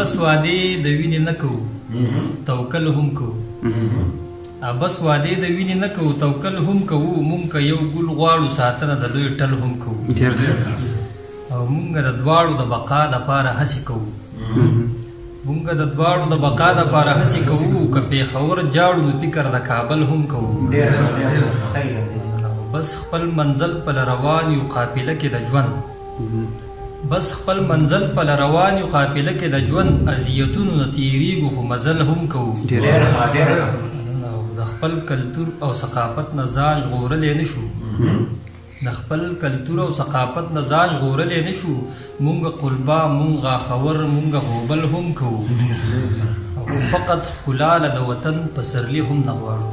بس وعدې د وینې نه کوو توکل هم کوو بس وعدې د وینې نه کوو توکل هم کوو مونږ که یو ګل غواړو ساتنه د لوی ټل هم کوو او مونږ د دواړو د بقا دپاره هڅې کوو مونږ د دواړو د بقا دپاره هڅې کوو که پېښور جاړو نو فکر د کابل هم کوو بس خپل منزل په روان یو قافله کې د ژوند بس خپل منزل په روان یو قافله کې د ژوند اذیتونو نه تېرېږو خو مزل هم کوو د خپل کلتور او ثقافت نه ځان ژغورلی نه شو د خپل کلتور او ثقافت نه ځان ژغورلی نه شو مونږ قلبا مونږ غاخور مونږ غوبل هم کوو فقط ښکلا له د وطن پسرلي هم نه غواړو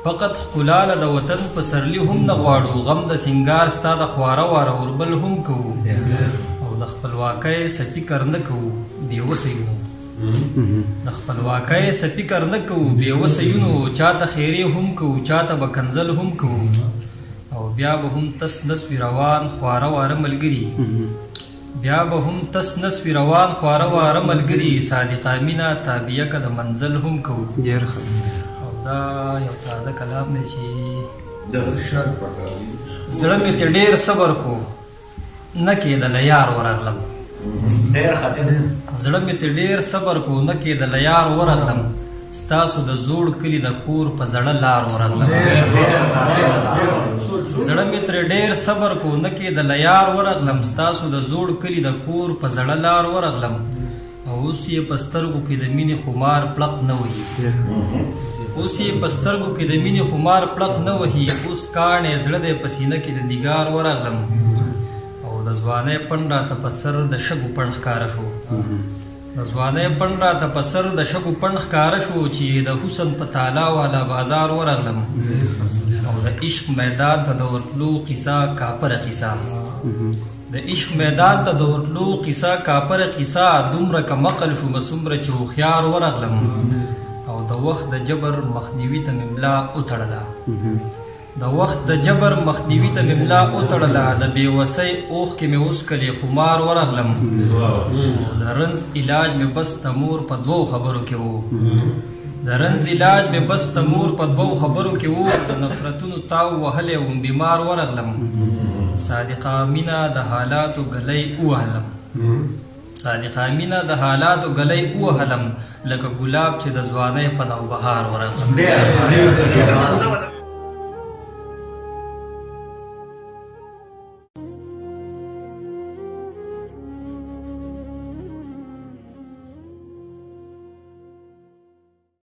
فقط ښکلا له د وطن پسرلي هم نه غواړو غم د سینګار ستا د خواره واره اوربل هم کوو او د خپلواکۍ څه فکر نه کوو بېوسه یو د خپلواکۍ څه فکر نه کوو بېوسه یو نو چاته خیرې هم کوو چاته به کنځل هم کوو او بیا به هم تس نسوي روان خواره واره ملګري بیا به هم تس نسوي روان خواره واره ملګري صادقه مینه تابعه که د منزل هم کوو او دا یو تازه کلام دی چې زړه مې ترې ډېر صبر کو نه کېدله یار ورغلم زړه مې ترې ډېر صبر کو نه کېدله یار ورغلم ستاسو د زوړ کلي د کور په زړه لار ورغلم زړه مې ترې ډېر صبر کو نه کېدله یار ورغلم ستاسو د زوړ کلي د کور په زړه لار ورغلم او اوس یې په سترګو کې د مینې خمار پړق نه وهي اوس یې په سترګو کې د مینې خمار پړق نه وهي اوس کاڼی زړه دی په سینه کې د نګار ورغلم او د ځوانۍ پڼ راته په سر د شګو پڼ ښکاره شو د ځوانۍ پڼ راته په سر د شګو پڼ ښکاره شو چې د حسن په تالا والا بازار ورغلم او د عشق میدان ته د ورتلو قصه کاپره قصه د عشق میدان ته د ورتلو قصه کاپره قصه دومره که مقل شومه څومره چې هوښیار ورغلم او د وخت د جبر مخنیوي ته مې ملا وتړله د وخت د جبر مخنیوي ته مې ملا وتړله د بېوسۍ اوښکې مې وڅکلې خمار ورغلم د رنځ علاج مې بس د مور په دوو خبرو کې و د رنځ علاج مې بس د مور په دوو خبرو کې و د نفرتونو تاو وهلی وم بیمار ورغلم صادقه مینه د حالاتو ګلی ووهلم صادقه مینه د حالاتو ګلی ووهلم لکه ګلاب چې د ځوانۍ په نوبهار ورغلم